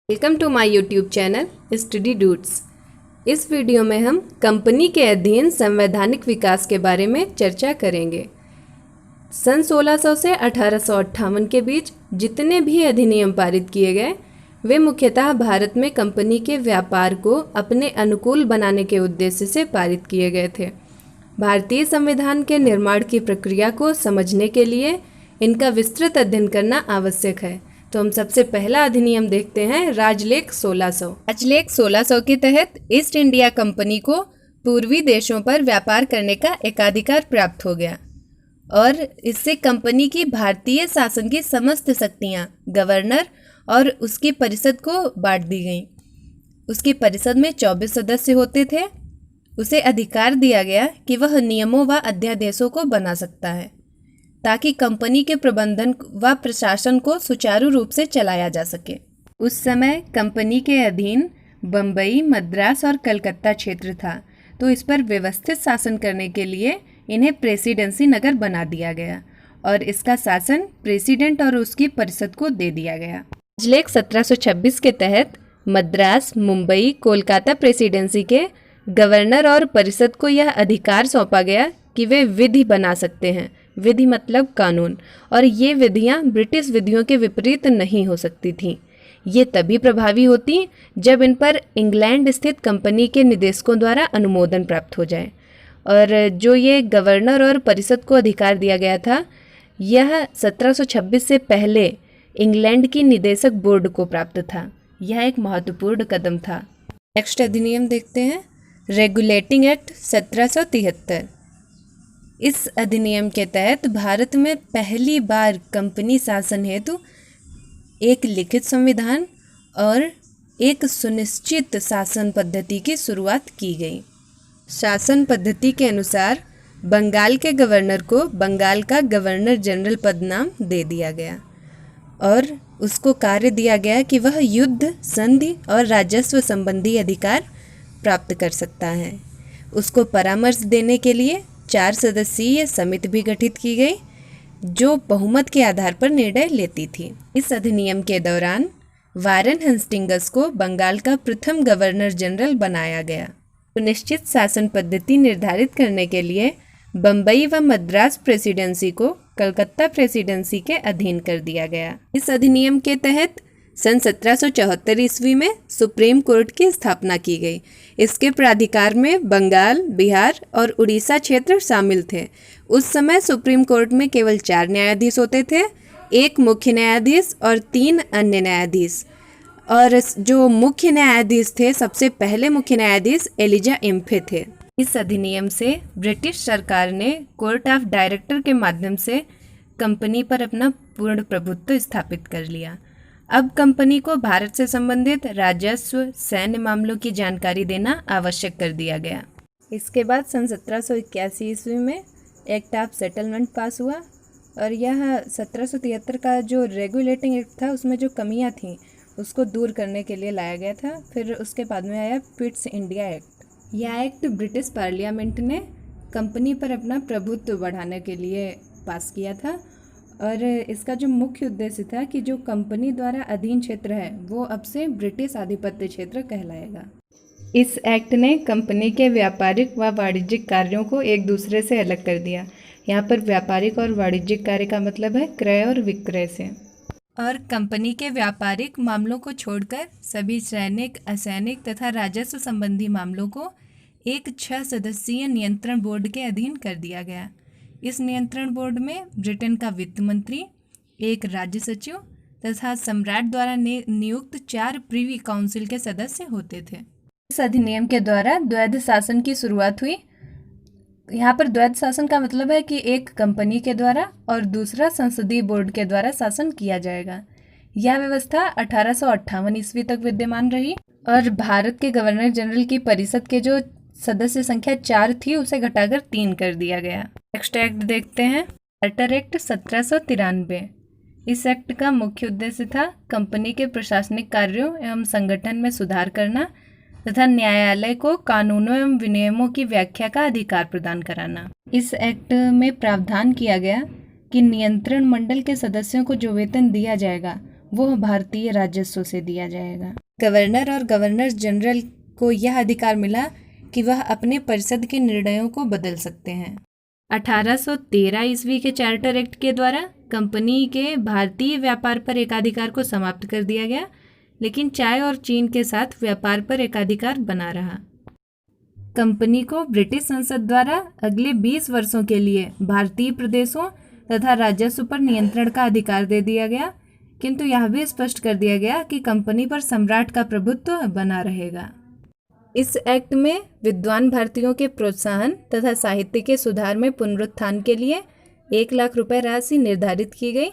Welcome to my YouTube channel study dudes. इस video में हम कंपनी के अधीन संवैधानिक विकास के बारे में चर्चा करेंगे। सन 1600 से 1858 के बीच जितने भी अधिनियम पारित किए गए वे मुख्यतः भारत में कंपनी के व्यापार को अपने अनुकूल बनाने के उद्देश्य से पारित किए गए थे। भारतीय संविधान के निर्माण की प्रक्रिया को समझने के लिए इनका विस्तृत अध्ययन करना आवश्यक है। तो हम सबसे पहला अधिनियम देखते हैं, राजलेख 1600। राजलेख 1600 के तहत ईस्ट इंडिया कंपनी को पूर्वी देशों पर व्यापार करने का एकाधिकार प्राप्त हो गया और इससे कंपनी की भारतीय शासन की समस्त शक्तियां गवर्नर और उसकी परिषद को बांट दी गईं। उसकी परिषद में 24 सदस्य होते थे। उसे अधिकार दिया गया कि वह नियमों व अध्यादेशों को बना सकता है ताकि कंपनी के प्रबंधन व प्रशासन को सुचारू रूप से चलाया जा सके। उस समय कंपनी के अधीन बम्बई, मद्रास और कलकत्ता क्षेत्र था, तो इस पर व्यवस्थित शासन करने के लिए इन्हें प्रेसिडेंसी नगर बना दिया गया और इसका शासन प्रेसिडेंट और उसकी परिषद को दे दिया गया। राजलेख 1726 के तहत मद्रास, मुंबई, कोलकाता प्रेसिडेंसी के गवर्नर और परिषद को यह अधिकार सौंपा गया कि वे विधि बना सकते हैं। विधि मतलब कानून, और ये विधियां ब्रिटिश विधियों के विपरीत नहीं हो सकती थीं। ये तभी प्रभावी होती जब इन पर इंग्लैंड स्थित कंपनी के निदेशकों द्वारा अनुमोदन प्राप्त हो जाए। और जो ये गवर्नर और परिषद को अधिकार दिया गया था, यह 1726 से पहले इंग्लैंड की निदेशक बोर्ड को प्राप्त था। यह एक महत्वपूर्ण कदम था। नेक्स्ट अधिनियम देखते हैं, रेगुलेटिंग एक्ट 1773। इस अधिनियम के तहत भारत में पहली बार कंपनी शासन हेतु एक लिखित संविधान और एक सुनिश्चित शासन पद्धति की शुरुआत की गई। शासन पद्धति के अनुसार बंगाल के गवर्नर को बंगाल का गवर्नर जनरल पद नाम दे दिया गया और उसको कार्य दिया गया कि वह युद्ध, संधि और राजस्व संबंधी अधिकार प्राप्त कर सकता है। उसको परामर्श देने के लिए 4 सदस्यीय समिति भी गठित की गई जो बहुमत के आधार पर निर्णय लेती थी। इस अधिनियम के दौरान वारेन हेस्टिंग्स को बंगाल का प्रथम गवर्नर जनरल बनाया गया। सुनिश्चित शासन पद्धति निर्धारित करने के लिए बम्बई व मद्रास प्रेसिडेंसी को कलकत्ता प्रेसिडेंसी के अधीन कर दिया गया। इस अधिनियम के तहत सन 1774 ईस्वी में सुप्रीम कोर्ट की स्थापना की गई। इसके प्राधिकार में बंगाल, बिहार और उड़ीसा क्षेत्र शामिल थे। उस समय सुप्रीम कोर्ट में केवल 4 न्यायाधीश होते थे, 1 मुख्य न्यायाधीश और 3 अन्य न्यायाधीश। और जो मुख्य न्यायाधीश थे, सबसे पहले मुख्य न्यायाधीश एलिजा इम्फे थे। इस अधिनियम से ब्रिटिश सरकार ने कोर्ट ऑफ डायरेक्टर के माध्यम से कंपनी पर अपना पूर्ण प्रभुत्व स्थापित कर लिया। अब कंपनी को भारत से संबंधित राजस्व, सैन्य मामलों की जानकारी देना आवश्यक कर दिया गया। इसके बाद सन 1781 ईस्वी में एक्ट ऑफ सेटलमेंट पास हुआ और यह 1773 का जो रेगुलेटिंग एक्ट था उसमें जो कमियां थीं उसको दूर करने के लिए लाया गया था। फिर उसके बाद में आया पिट्स इंडिया एक्ट। यह एक्ट ब्रिटिश पार्लियामेंट ने कंपनी पर अपना प्रभुत्व बढ़ाने के लिए पास किया था और इसका जो मुख्य उद्देश्य था कि जो कंपनी द्वारा अधीन क्षेत्र है वो अब से ब्रिटिश आधिपत्य क्षेत्र कहलाएगा। इस एक्ट ने कंपनी के व्यापारिक व वाणिज्यिक कार्यों को एक दूसरे से अलग कर दिया। यहाँ पर व्यापारिक और वाणिज्यिक कार्य का मतलब है क्रय और विक्रय से। और कंपनी के व्यापारिक मामलों को छोड़कर सभी सैनिक, असैनिक तथा राजस्व संबंधी मामलों को एक 6 सदस्यीय नियंत्रण बोर्ड के अधीन कर दिया गया। इस नियंत्रण बोर्ड में ब्रिटेन का वित्त मंत्री, एक राज्य सचिव तथा सम्राट द्वारा नियुक्त 4 प्रीवी काउंसिल के सदस्य होते थे। इस अधिनियम के द्वारा द्वैध शासन की शुरुआत हुई। यहाँ पर द्वैध शासन का मतलब है कि एक कंपनी के द्वारा और दूसरा संसदीय बोर्ड के द्वारा शासन किया जाएगा। यह व्यवस्था 1858 ईस्वी तक विद्यमान रही और भारत के गवर्नर जनरल की परिषद के जो सदस्य संख्या 4 थी उसे घटाकर 3 कर दिया गया। नेक्स्ट एक्ट देखते हैं, चार्टर एक्ट 1793। इस एक्ट का मुख्य उद्देश्य था कंपनी के प्रशासनिक कार्यों एवं संगठन में सुधार करना तथा न्यायालय को कानूनों एवं विनियमों की व्याख्या का अधिकार प्रदान कराना। इस एक्ट में प्रावधान किया गया कि नियंत्रण मंडल के सदस्यों को जो वेतन दिया जाएगा वो भारतीय राजस्व से दिया जाएगा। गवर्नर और गवर्नर जनरल को यह अधिकार मिला कि वह अपने परिषद के निर्णयों को बदल सकते हैं। 1813 ईस्वी के चार्टर एक्ट के द्वारा कंपनी के भारतीय व्यापार पर एकाधिकार को समाप्त कर दिया गया, लेकिन चाय और चीन के साथ व्यापार पर एकाधिकार बना रहा। कंपनी को ब्रिटिश संसद द्वारा अगले 20 वर्षों के लिए भारतीय प्रदेशों तथा राजस्व पर नियंत्रण का अधिकार दे दिया गया, किंतु यह भी स्पष्ट कर दिया गया कि कंपनी पर सम्राट का प्रभुत्व बना रहेगा। इस एक्ट में विद्वान भारतीयों के प्रोत्साहन तथा साहित्य के सुधार में पुनरुत्थान के लिए 1 लाख रुपए राशि निर्धारित की गई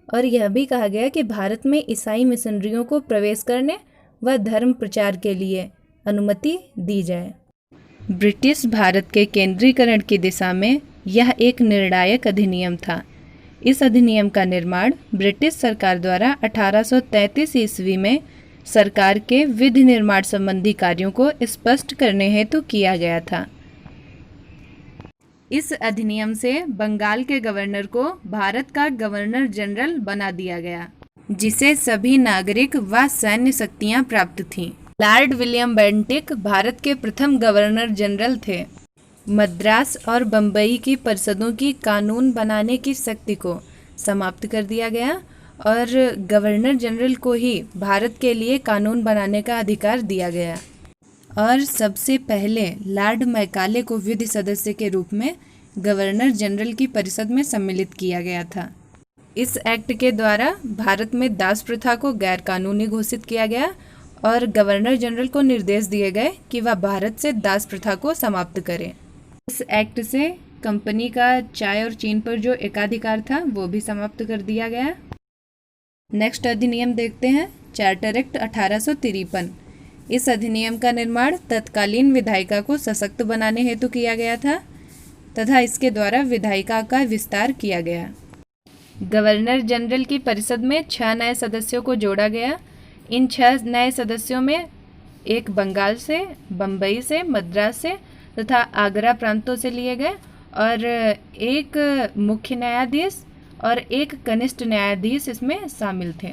और यह भी कहा गया कि भारत में ईसाई मिशनरियों को प्रवेश करने व धर्म प्रचार के लिए अनुमति दी जाए। ब्रिटिश भारत के केंद्रीकरण की दिशा में यह एक निर्णायक अधिनियम था। इस अधिनियम का निर्माण ब्रिटिश सरकार द्वारा 1833 ईस्वी में सरकार के विधि निर्माण संबंधी कार्यों को स्पष्ट करने हेतु किया गया था। इस अधिनियम से बंगाल के गवर्नर को भारत का गवर्नर जनरल बना दिया गया, जिसे सभी नागरिक व सैन्य शक्तियां प्राप्त थीं। लॉर्ड विलियम बेंटिक भारत के प्रथम गवर्नर जनरल थे। मद्रास और बम्बई की परिषदों की कानून बनाने की शक्ति को समाप्त कर दिया गया और गवर्नर जनरल को ही भारत के लिए कानून बनाने का अधिकार दिया गया और सबसे पहले लॉर्ड मैकाले को विधि सदस्य के रूप में गवर्नर जनरल की परिषद में सम्मिलित किया गया था। इस एक्ट के द्वारा भारत में दास प्रथा को गैर कानूनी घोषित किया गया और गवर्नर जनरल को निर्देश दिए गए कि वह भारत से दास प्रथा को समाप्त करें। इस एक्ट से कंपनी का चाय और चीन पर जो एकाधिकार था वो भी समाप्त कर दिया गया। नेक्स्ट अधिनियम देखते हैं, चार्टर एक्ट 1853। इस अधिनियम का निर्माण तत्कालीन विधायिका को सशक्त बनाने हेतु किया गया था तथा इसके द्वारा विधायिका का विस्तार किया गया। गवर्नर जनरल की परिषद में 6 नए सदस्यों को जोड़ा गया। इन 6 नए सदस्यों में एक बंगाल से, बम्बई से, मद्रास से तथा आगरा प्रांतों से लिए गए और एक मुख्य न्यायाधीश और एक कनिष्ठ न्यायाधीश इसमें शामिल थे।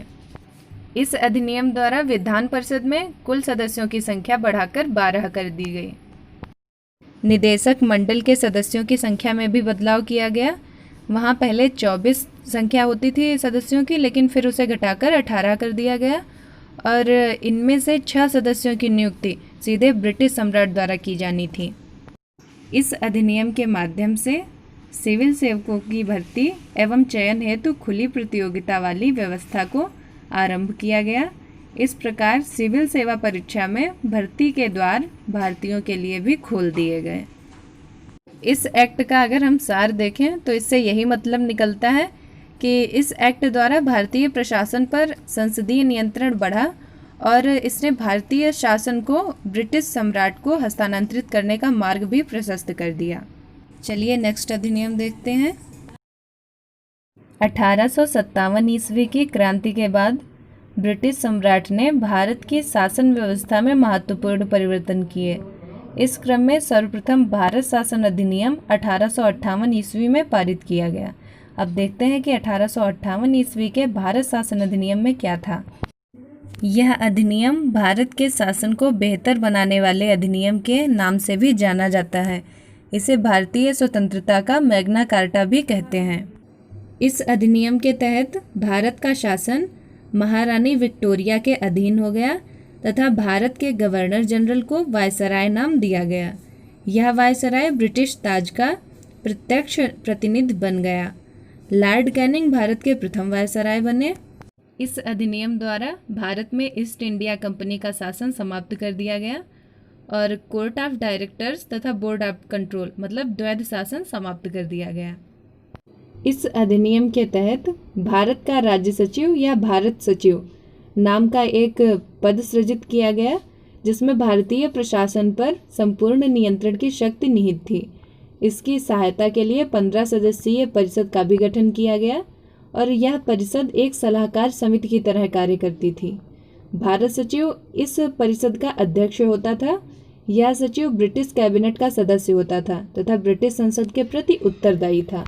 इस अधिनियम द्वारा विधान परिषद में कुल सदस्यों की संख्या बढ़ाकर 12 कर दी गई। निदेशक मंडल के सदस्यों की संख्या में भी बदलाव किया गया। वहाँ पहले 24 संख्या होती थी सदस्यों की, लेकिन फिर उसे घटाकर 18 कर दिया गया और इनमें से 6 सदस्यों की नियुक्ति सीधे ब्रिटिश सम्राट द्वारा की जानी थी। इस अधिनियम के माध्यम से सिविल सेवकों की भर्ती एवं चयन हेतु खुली प्रतियोगिता वाली व्यवस्था को आरंभ किया गया। इस प्रकार सिविल सेवा परीक्षा में भर्ती के द्वार भारतीयों के लिए भी खोल दिए गए। इस एक्ट का अगर हम सार देखें तो इससे यही मतलब निकलता है कि इस एक्ट द्वारा भारतीय प्रशासन पर संसदीय नियंत्रण बढ़ा और इसने भारतीय शासन को ब्रिटिश सम्राट को हस्तांतरित करने का मार्ग भी प्रशस्त कर दिया। चलिए नेक्स्ट अधिनियम देखते हैं। 1857 ईस्वी की क्रांति के बाद ब्रिटिश सम्राट ने भारत की शासन व्यवस्था में महत्वपूर्ण परिवर्तन किए। इस क्रम में सर्वप्रथम भारत शासन अधिनियम 1858 ईस्वी में पारित किया गया। अब देखते हैं कि 1858 ईस्वी के भारत शासन अधिनियम में क्या था। यह अधिनियम भारत के शासन को बेहतर बनाने वाले अधिनियम के नाम से भी जाना जाता है। इसे भारतीय स्वतंत्रता का मैग्ना कार्टा भी कहते हैं। इस अधिनियम के तहत भारत का शासन महारानी विक्टोरिया के अधीन हो गया तथा भारत के गवर्नर जनरल को वायसराय नाम दिया गया। यह वायसराय ब्रिटिश ताज का प्रत्यक्ष प्रतिनिधि बन गया। लॉर्ड कैनिंग भारत के प्रथम वायसराय बने। इस अधिनियम द्वारा भारत में ईस्ट इंडिया कंपनी का शासन समाप्त कर दिया गया और कोर्ट ऑफ डायरेक्टर्स तथा बोर्ड ऑफ कंट्रोल मतलब द्वैध शासन समाप्त कर दिया गया। इस अधिनियम के तहत भारत का राज्य सचिव या भारत सचिव नाम का एक पद सृजित किया गया, जिसमें भारतीय प्रशासन पर संपूर्ण नियंत्रण की शक्ति निहित थी। इसकी सहायता के लिए 15 सदस्यीय परिषद का भी गठन किया गया और यह परिषद एक सलाहकार समिति की तरह कार्य करती थी। भारत सचिव इस परिषद का अध्यक्ष होता था। यह सचिव ब्रिटिश कैबिनेट का सदस्य होता था तथा ब्रिटिश संसद के प्रति उत्तरदायी था।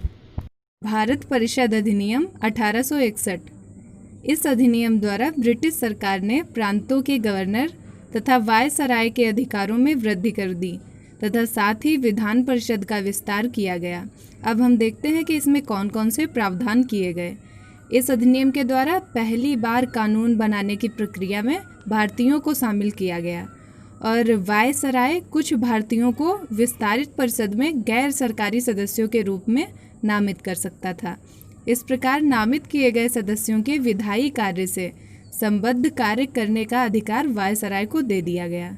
भारत परिषद अधिनियम 1861। इस अधिनियम द्वारा ब्रिटिश सरकार ने प्रांतों के गवर्नर तथा वायसराय के अधिकारों में वृद्धि कर दी तथा साथ ही विधान परिषद का विस्तार किया गया। अब हम देखते हैं कि इसमें कौन कौन से प्रावधान किए गए। इस अधिनियम के द्वारा पहली बार कानून बनाने की प्रक्रिया में भारतीयों को शामिल किया गया और वायसराय कुछ भारतीयों को विस्तारित परिषद में गैर सरकारी सदस्यों के रूप में नामित कर सकता था। इस प्रकार नामित किए गए सदस्यों के विधायी कार्य से संबद्ध कार्य करने का अधिकार वायसराय को दे दिया गया।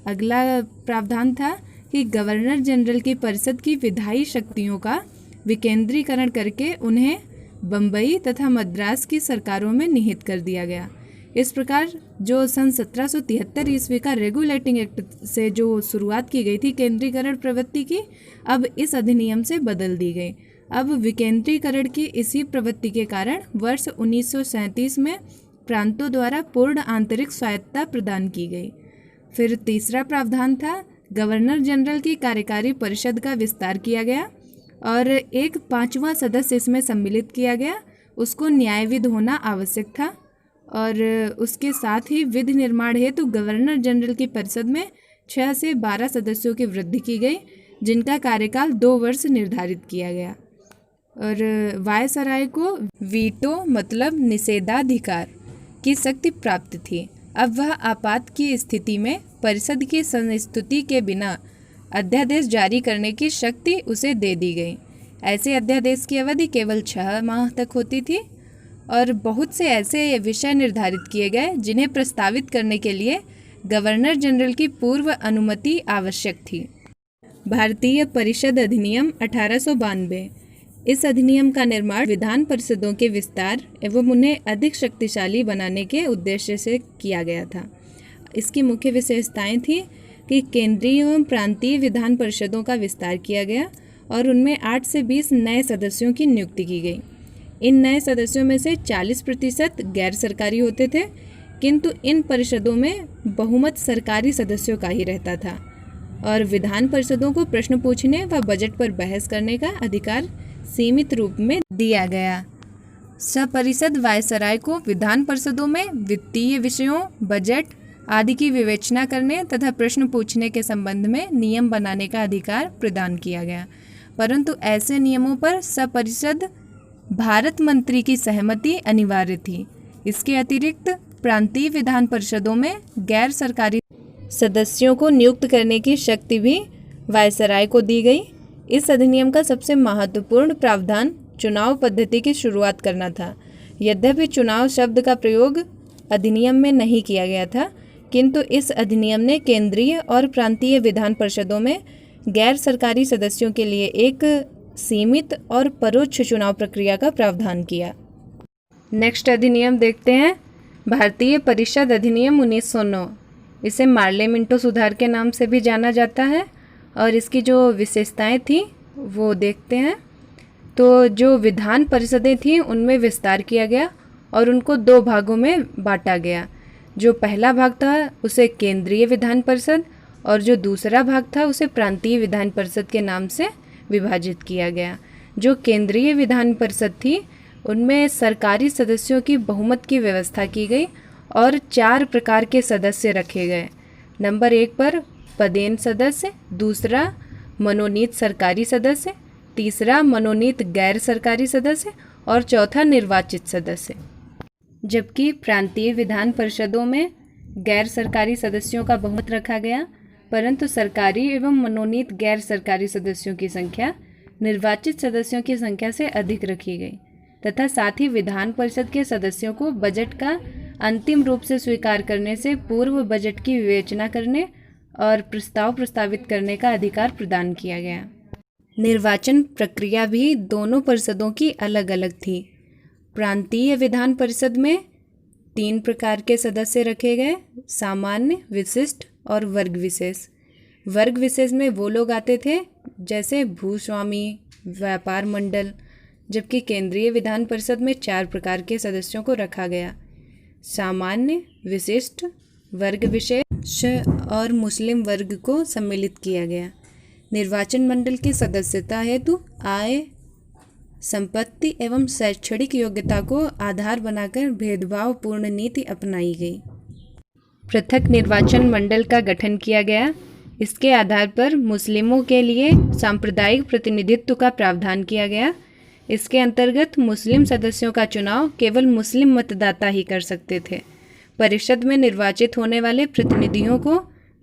अगला प्रावधान था कि गवर्नर जनरल की परिषद की विधायी शक्तियों का विकेंद्रीकरण करके उन्हें बम्बई तथा मद्रास की सरकारों में निहित कर दिया गया। इस प्रकार जो सन 1773 ईस्वी का रेगुलेटिंग एक्ट से जो शुरुआत की गई थी केंद्रीकरण प्रवृत्ति की, अब इस अधिनियम से बदल दी गई। अब विकेंद्रीकरण की इसी प्रवृत्ति के कारण वर्ष 1937 में प्रांतों द्वारा पूर्ण आंतरिक स्वायत्तता प्रदान की गई। फिर तीसरा प्रावधान था गवर्नर जनरल की कार्यकारी परिषद का विस्तार किया गया और एक 5वां सदस्य इसमें सम्मिलित किया गया। उसको न्यायविद होना आवश्यक था और उसके साथ ही विधि निर्माण हेतु गवर्नर जनरल की परिषद में 6 से 12 सदस्यों की वृद्धि की गई, जिनका कार्यकाल 2 वर्ष निर्धारित किया गया। और वायसराय को वीटो मतलब निषेधाधिकार की शक्ति प्राप्त थी। अब वह आपात की स्थिति में परिषद की संस्तुति के बिना अध्यादेश जारी करने की शक्ति उसे दे दी गई। ऐसे अध्यादेश की अवधि केवल 6 माह तक होती थी और बहुत से ऐसे विषय निर्धारित किए गए जिन्हें प्रस्तावित करने के लिए गवर्नर जनरल की पूर्व अनुमति आवश्यक थी। भारतीय परिषद अधिनियम 1892। इस अधिनियम का निर्माण विधान परिषदों के विस्तार एवं उन्हें अधिक शक्तिशाली बनाने के उद्देश्य से किया गया था। इसकी मुख्य विशेषताएं थी कि केंद्रीय एवं प्रांतीय विधान परिषदों का विस्तार किया गया और उनमें 8 से 20 नए सदस्यों की नियुक्ति की गई। इन नए सदस्यों में से 40% गैर सरकारी होते थे, किंतु इन परिषदों में बहुमत सरकारी सदस्यों का ही रहता था और विधान परिषदों को प्रश्न पूछने व बजट पर बहस करने का अधिकार सीमित रूप में दिया गया। सपरिषद वायसराय को विधान परिषदों में वित्तीय विषयों, बजट आदि की विवेचना करने तथा प्रश्न पूछने के संबंध में नियम बनाने का अधिकार प्रदान किया गया, परंतु ऐसे नियमों पर सपरिषद भारत मंत्री की सहमति अनिवार्य थी। इसके अतिरिक्त प्रांतीय विधान परिषदों में गैर सरकारी सदस्यों को नियुक्त करने की शक्ति भी वायसराय को दी गई। इस अधिनियम का सबसे महत्वपूर्ण प्रावधान चुनाव पद्धति की शुरुआत करना था। यद्यपि चुनाव शब्द का प्रयोग अधिनियम में नहीं किया गया था, किंतु इस अधिनियम ने केंद्रीय और प्रांतीय विधान परिषदों में गैर सरकारी सदस्यों के लिए एक सीमित और परोक्ष चुनाव प्रक्रिया का प्रावधान किया। नेक्स्ट अधिनियम देखते हैं, भारतीय परिषद अधिनियम 1909। इसे मार्ले मिंटो सुधार के नाम से भी जाना जाता है और इसकी जो विशेषताएं थी वो देखते हैं। तो जो विधान परिषदें थीं उनमें विस्तार किया गया और उनको 2 भागों में बांटा गया। जो पहला भाग था उसे केंद्रीय विधान परिषद और जो दूसरा भाग था उसे प्रांतीय विधान परिषद के नाम से विभाजित किया गया। जो केंद्रीय विधान परिषद थी उनमें सरकारी सदस्यों की बहुमत की व्यवस्था की गई और 4 प्रकार के सदस्य रखे गए। नंबर 1 पर पदेन सदस्य, दूसरा मनोनीत सरकारी सदस्य, तीसरा मनोनीत गैर सरकारी सदस्य और चौथा निर्वाचित सदस्य। जबकि प्रांतीय विधान परिषदों में गैर सरकारी सदस्यों का बहुमत रखा गया, परंतु सरकारी एवं मनोनीत गैर सरकारी सदस्यों की संख्या निर्वाचित सदस्यों की संख्या से अधिक रखी गई तथा साथ ही विधान परिषद के सदस्यों को बजट का अंतिम रूप से स्वीकार करने से पूर्व बजट की विवेचना करने और प्रस्ताव प्रस्तावित करने का अधिकार प्रदान किया गया। निर्वाचन प्रक्रिया भी दोनों परिषदों की अलग अलग थी। प्रांतीय विधान परिषद में 3 प्रकार के सदस्य रखे गए, सामान्य, विशिष्ट और वर्ग विशेष। वर्ग विशेष में वो लोग आते थे जैसे भूस्वामी, व्यापार मंडल, जबकि केंद्रीय विधान परिषद में 4 प्रकार के सदस्यों को रखा गया, सामान्य, विशिष्ट, वर्ग विशेष और मुस्लिम वर्ग को सम्मिलित किया गया। निर्वाचन मंडल की सदस्यता हेतु आय, संपत्ति एवं शैक्षणिक योग्यता को आधार बनाकर भेदभावपूर्ण नीति अपनाई गई। पृथक निर्वाचन मंडल का गठन किया गया। इसके आधार पर मुस्लिमों के लिए सांप्रदायिक प्रतिनिधित्व का प्रावधान किया गया। इसके अंतर्गत मुस्लिम सदस्यों का चुनाव केवल मुस्लिम मतदाता ही कर सकते थे। परिषद में निर्वाचित होने वाले प्रतिनिधियों को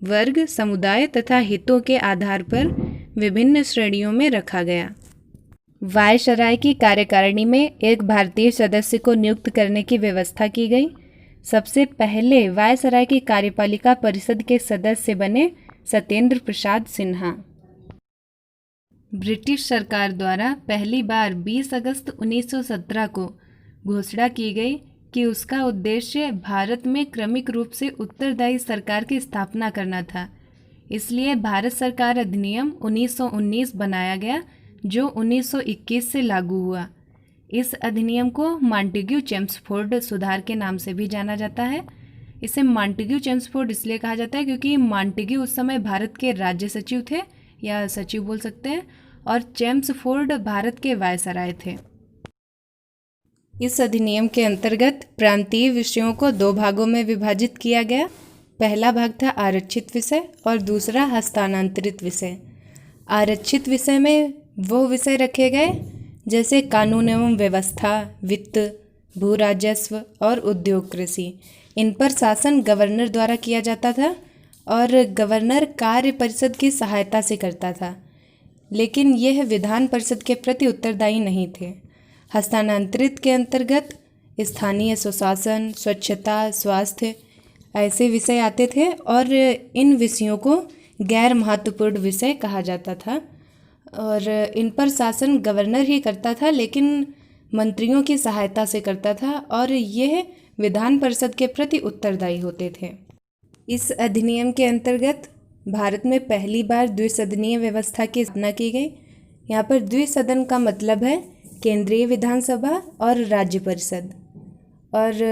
वर्ग, समुदाय तथा हितों के आधार पर विभिन्न श्रेणियों में रखा गया। वायसराय की कार्यकारिणी में एक भारतीय सदस्य को नियुक्त करने की व्यवस्था की गई। सबसे पहले वायसराय की कार्यपालिका परिषद के सदस्य बने सत्येंद्र प्रसाद सिन्हा। ब्रिटिश सरकार द्वारा पहली बार 20 अगस्त 1917 को घोषणा की गई कि उसका उद्देश्य भारत में क्रमिक रूप से उत्तरदायी सरकार की स्थापना करना था। इसलिए भारत सरकार अधिनियम 1919 बनाया गया, जो 1921 से लागू हुआ। इस अधिनियम को मॉन्टेग्यू चेम्सफोर्ड सुधार के नाम से भी जाना जाता है। इसे मॉन्टेग्यू चेम्सफोर्ड इसलिए कहा जाता है क्योंकि मॉन्टेग्यू उस समय भारत के राज्य सचिव थे या सचिव बोल सकते हैं, और चेम्सफोर्ड भारत के वायसराय थे। इस अधिनियम के अंतर्गत प्रांतीय विषयों को 2 भागों में विभाजित किया गया। पहला भाग था आरक्षित विषय और दूसरा हस्तांतरित विषय। आरक्षित विषय में वो विषय रखे गए जैसे कानून एवं व्यवस्था, वित्त, भू राजस्व और उद्योग कृषि। इन पर शासन गवर्नर द्वारा किया जाता था और गवर्नर कार्य परिषद की सहायता से करता था, लेकिन यह विधान परिषद के प्रति उत्तरदायी नहीं थे। हस्तांतरित के अंतर्गत स्थानीय स्वशासन, स्वच्छता, स्वास्थ्य ऐसे विषय आते थे और इन विषयों को गैर महत्वपूर्ण विषय कहा जाता था और इन पर शासन गवर्नर ही करता था, लेकिन मंत्रियों की सहायता से करता था और यह विधान परिषद के प्रति उत्तरदायी होते थे। इस अधिनियम के अंतर्गत भारत में पहली बार द्विसदनीय व्यवस्था की स्थापना की गई। यहाँ पर द्विसदन का मतलब है केंद्रीय विधानसभा और राज्य परिषद। और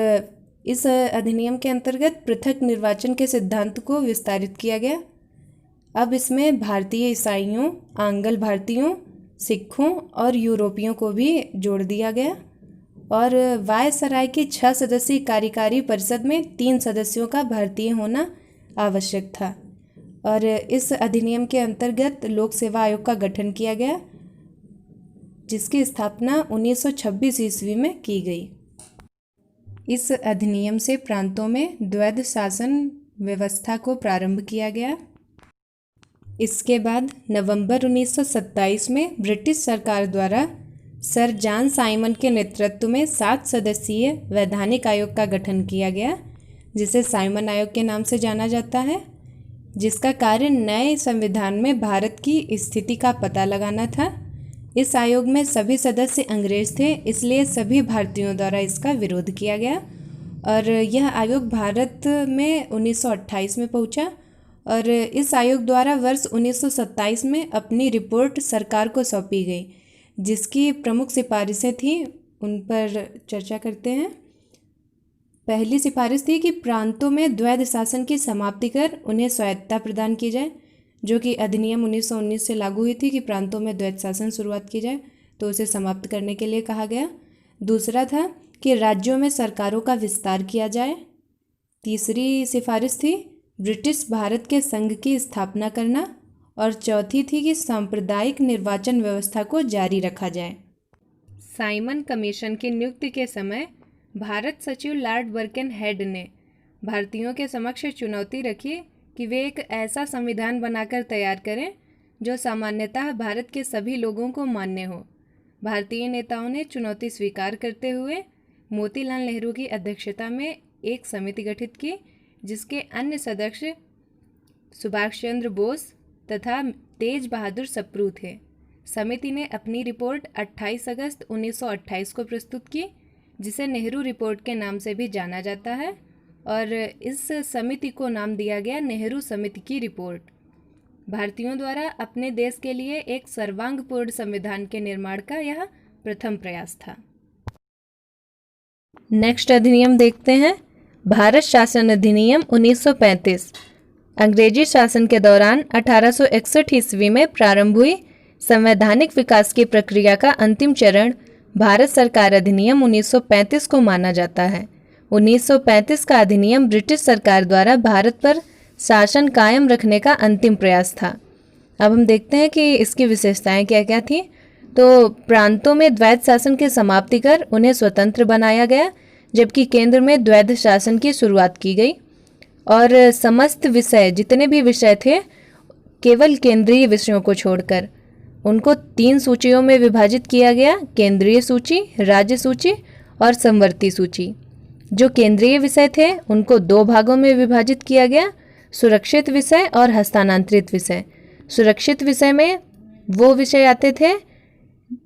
इस अधिनियम के अंतर्गत पृथक निर्वाचन के सिद्धांत को विस्तारित किया गया। अब इसमें भारतीय ईसाइयों, आंग्ल भारतीयों, सिखों और यूरोपियों को भी जोड़ दिया गया और वायसराय की 6 सदस्यीय कार्यकारी परिषद में 3 सदस्यों का भारतीय होना आवश्यक था। और इस अधिनियम के अंतर्गत लोक सेवा आयोग का गठन किया गया, जिसकी स्थापना 1926 ईस्वी में की गई। इस अधिनियम से प्रांतों में द्वैध शासन व्यवस्था को प्रारंभ किया गया। इसके बाद नवंबर 1927 में ब्रिटिश सरकार द्वारा सर जॉन साइमन के नेतृत्व में 7 सदस्यीय वैधानिक आयोग का गठन किया गया, जिसे साइमन आयोग के नाम से जाना जाता है, जिसका कार्य नए संविधान में भारत की स्थिति का पता लगाना था। इस आयोग में सभी सदस्य अंग्रेज थे, इसलिए सभी भारतीयों द्वारा इसका विरोध किया गया और यह आयोग भारत में 1928 में पहुंचा और इस आयोग द्वारा वर्ष 1927 में अपनी रिपोर्ट सरकार को सौंपी गई, जिसकी प्रमुख सिफारिशें थीं, उन पर चर्चा करते हैं। पहली सिफारिश थी कि प्रांतों में द्वैध शासन की समाप्ति कर उन्हें स्वायत्तता प्रदान की जाए, जो कि अधिनियम 1919 से लागू हुई थी कि प्रांतों में द्वैध शासन शुरुआत की जाए, तो उसे समाप्त करने के लिए कहा गया। दूसरा था कि राज्यों में सरकारों का विस्तार किया जाए। तीसरी सिफारिश थी ब्रिटिश भारत के संघ की स्थापना करना और चौथी थी कि सांप्रदायिक निर्वाचन व्यवस्था को जारी रखा जाए। साइमन कमीशन की नियुक्ति के समय भारत सचिव लॉर्ड बर्केनहेड ने भारतीयों के समक्ष चुनौती रखी कि वे एक ऐसा संविधान बनाकर तैयार करें जो सामान्यतः भारत के सभी लोगों को मान्य हो। भारतीय नेताओं ने चुनौती स्वीकार करते हुए मोतीलाल नेहरू की अध्यक्षता में एक समिति गठित की, जिसके अन्य सदस्य सुभाष चंद्र बोस तथा तेज बहादुर सप्रू थे। समिति ने अपनी रिपोर्ट 28 अगस्त 1928 को प्रस्तुत की, जिसे नेहरू रिपोर्ट के नाम से भी जाना जाता है और इस समिति को नाम दिया गया नेहरू समिति की रिपोर्ट। भारतीयों द्वारा अपने देश के लिए एक सर्वांगपूर्ण संविधान के निर्माण का यह प्रथम प्रयास था। नेक्स्ट अधिनियम देखते हैं, भारत शासन अधिनियम 1935। अंग्रेजी शासन के दौरान 1861 ईस्वी में प्रारंभ हुई संवैधानिक विकास की प्रक्रिया का अंतिम चरण भारत सरकार अधिनियम 1935 को माना जाता है। 1935 का अधिनियम ब्रिटिश सरकार द्वारा भारत पर शासन कायम रखने का अंतिम प्रयास था। अब हम देखते हैं कि इसकी विशेषताएं क्या क्या थी। तो प्रांतों में द्वैध शासन की समाप्ति कर उन्हें स्वतंत्र बनाया गया, जबकि केंद्र में द्वैध शासन की शुरुआत की गई। और समस्त विषय, जितने भी विषय थे, केवल केंद्रीय विषयों को छोड़कर उनको 3 सूचियों में विभाजित किया गया: केंद्रीय सूची, राज्य सूची और समवर्ती सूची। जो केंद्रीय विषय थे उनको 2 भागों में विभाजित किया गया: सुरक्षित विषय और हस्तांतरित विषय। सुरक्षित विषय में वो विषय आते थे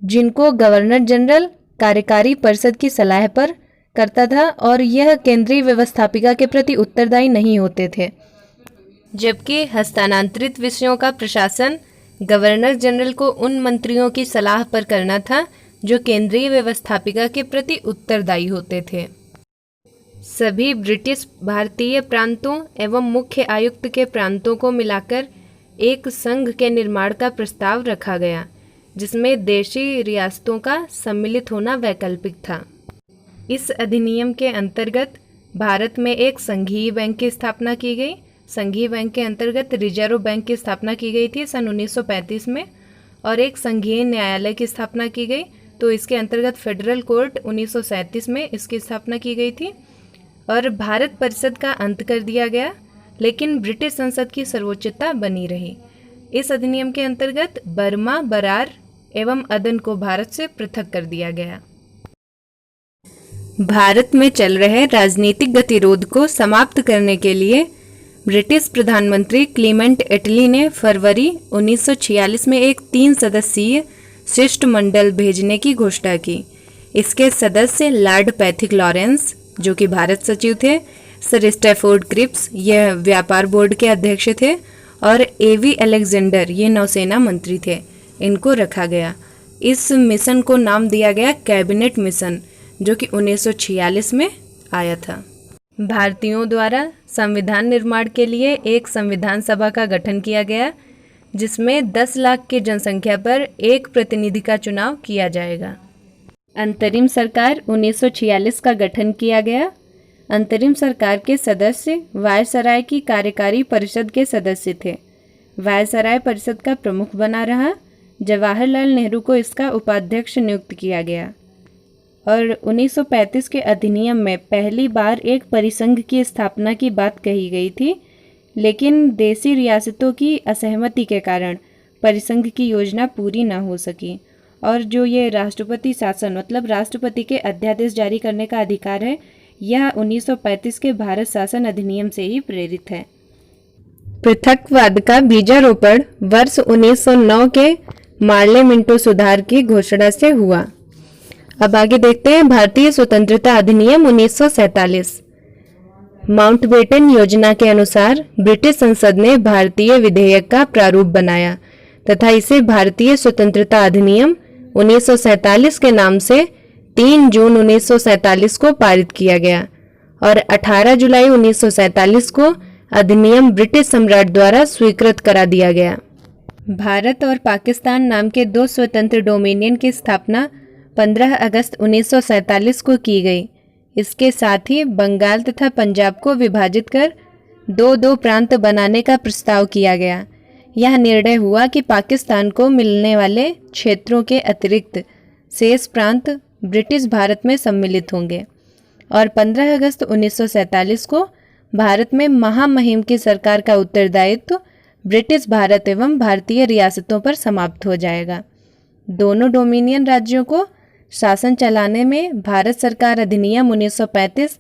जिनको गवर्नर जनरल कार्यकारी परिषद की सलाह पर करता था और यह केंद्रीय व्यवस्थापिका के प्रति उत्तरदायी नहीं होते थे, जबकि हस्तांतरित विषयों का प्रशासन गवर्नर जनरल को उन मंत्रियों की सलाह पर करना था जो केंद्रीय व्यवस्थापिका के प्रति उत्तरदायी होते थे। सभी ब्रिटिश भारतीय प्रांतों एवं मुख्य आयुक्त के प्रांतों को मिलाकर एक संघ के निर्माण का प्रस्ताव रखा गया, जिसमें देशी रियासतों का सम्मिलित होना वैकल्पिक था। इस अधिनियम के अंतर्गत भारत में एक संघीय बैंक की स्थापना की गई। संघीय बैंक के अंतर्गत रिजर्व बैंक की स्थापना की गई थी सन 1935 में, और एक संघीय न्यायालय की स्थापना की गई। तो इसके अंतर्गत फेडरल कोर्ट 1937 में इसकी स्थापना की गई थी। और भारत परिषद का अंत कर दिया गया, लेकिन ब्रिटिश संसद की सर्वोच्चता बनी रही। इस अधिनियम के अंतर्गत बर्मा, बरार एवं अदन को भारत से पृथक कर दिया गया। भारत में चल रहे राजनीतिक गतिरोध को समाप्त करने के लिए ब्रिटिश प्रधानमंत्री क्लीमेंट एटली ने फरवरी 1946 में एक 3 सदस्यीय शिष्टमंडल भेजने की घोषणा की। इसके सदस्य लॉर्ड पैथिक लॉरेंस, जो कि भारत सचिव थे, सर स्टैफोर्ड क्रिप्स, यह व्यापार बोर्ड के अध्यक्ष थे, और एवी अलेक्जेंडर, ये नौसेना मंत्री थे, इनको रखा गया। इस मिशन को नाम दिया गया कैबिनेट मिशन, जो कि 1946 में आया था। भारतीयों द्वारा संविधान निर्माण के लिए एक संविधान सभा का गठन किया गया, जिसमें 10 लाख की जनसंख्या पर एक प्रतिनिधि का चुनाव किया जाएगा। अंतरिम सरकार 1946 का गठन किया गया। अंतरिम सरकार के सदस्य वायसराय की कार्यकारी परिषद के सदस्य थे। वायसराय परिषद का प्रमुख बना रहा। जवाहरलाल नेहरू को इसका उपाध्यक्ष नियुक्त किया गया। और 1935 के अधिनियम में पहली बार एक परिसंघ की स्थापना की बात कही गई थी, लेकिन देशी रियासतों की असहमति के कारण परिसंघ की योजना पूरी न हो सकी। और जो ये राष्ट्रपति शासन, मतलब राष्ट्रपति के अध्यादेश जारी करने का अधिकार है, यह 1935 के भारत शासन अधिनियम से ही प्रेरित है। पृथकवाद का बीजारोपण वर्ष 1909 के मार्ले मिंटो सुधार की घोषणा से हुआ। अब आगे देखते हैं भारतीय स्वतंत्रता अधिनियम 1947। माउंटबेटन योजना के अनुसार ब्रिटिश संसद ने भारतीय विधेयक का प्रारूप बनाया तथा इसे भारतीय स्वतंत्रता अधिनियम 1947 के नाम से 3 जून 1947 को पारित किया गया और 18 जुलाई 1947 को अधिनियम ब्रिटिश सम्राट द्वारा स्वीकृत करा दिया गया। भारत और पाकिस्तान नाम के 2 स्वतंत्र डोमिनियन की स्थापना 15 अगस्त 1947 को की गई। इसके साथ ही बंगाल तथा पंजाब को विभाजित कर 2-2 प्रांत बनाने का प्रस्ताव किया गया। यह निर्णय हुआ कि पाकिस्तान को मिलने वाले क्षेत्रों के अतिरिक्त शेष प्रांत ब्रिटिश भारत में सम्मिलित होंगे। और 15 अगस्त 1947 को भारत में महामहिम की सरकार का उत्तरदायित्व ब्रिटिश भारत एवं भारतीय रियासतों पर समाप्त हो जाएगा। दोनों डोमिनियन राज्यों को शासन चलाने में भारत सरकार अधिनियम 1935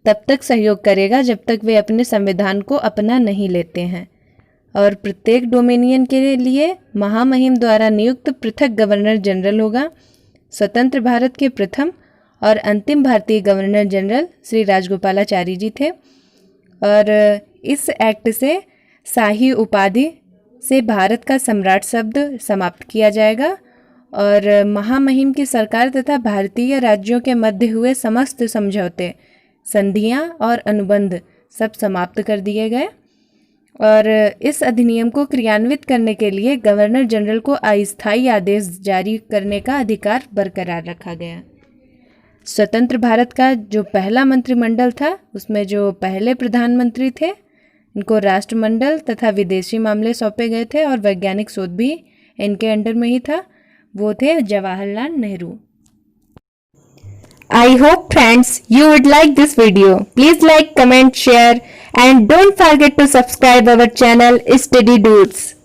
तब तक सहयोग करेगा जब तक वे अपने संविधान को अपना नहीं लेते हैं। और प्रत्येक डोमिनियन के लिए महामहिम द्वारा नियुक्त पृथक गवर्नर जनरल होगा। स्वतंत्र भारत के प्रथम और अंतिम भारतीय गवर्नर जनरल श्री राजगोपालाचारी जी थे। और इस एक्ट से शाही उपाधि से भारत का सम्राट शब्द समाप्त किया जाएगा और महामहिम की सरकार तथा भारतीय राज्यों के मध्य हुए समस्त समझौते, संधियां और अनुबंध सब समाप्त कर दिए गए। और इस अधिनियम को क्रियान्वित करने के लिए गवर्नर जनरल को अस्थायी आदेश जारी करने का अधिकार बरकरार रखा गया। स्वतंत्र भारत का जो पहला मंत्रिमंडल था उसमें जो पहले प्रधानमंत्री थे इनको राष्ट्रमंडल तथा विदेशी मामले सौंपे गए थे और वैज्ञानिक शोध भी इनके अंडर में ही था, वो थे Jawaharlal Nehru. I hope friends you would like this video. Please like, comment, share and don't forget to subscribe our channel Study Dudes.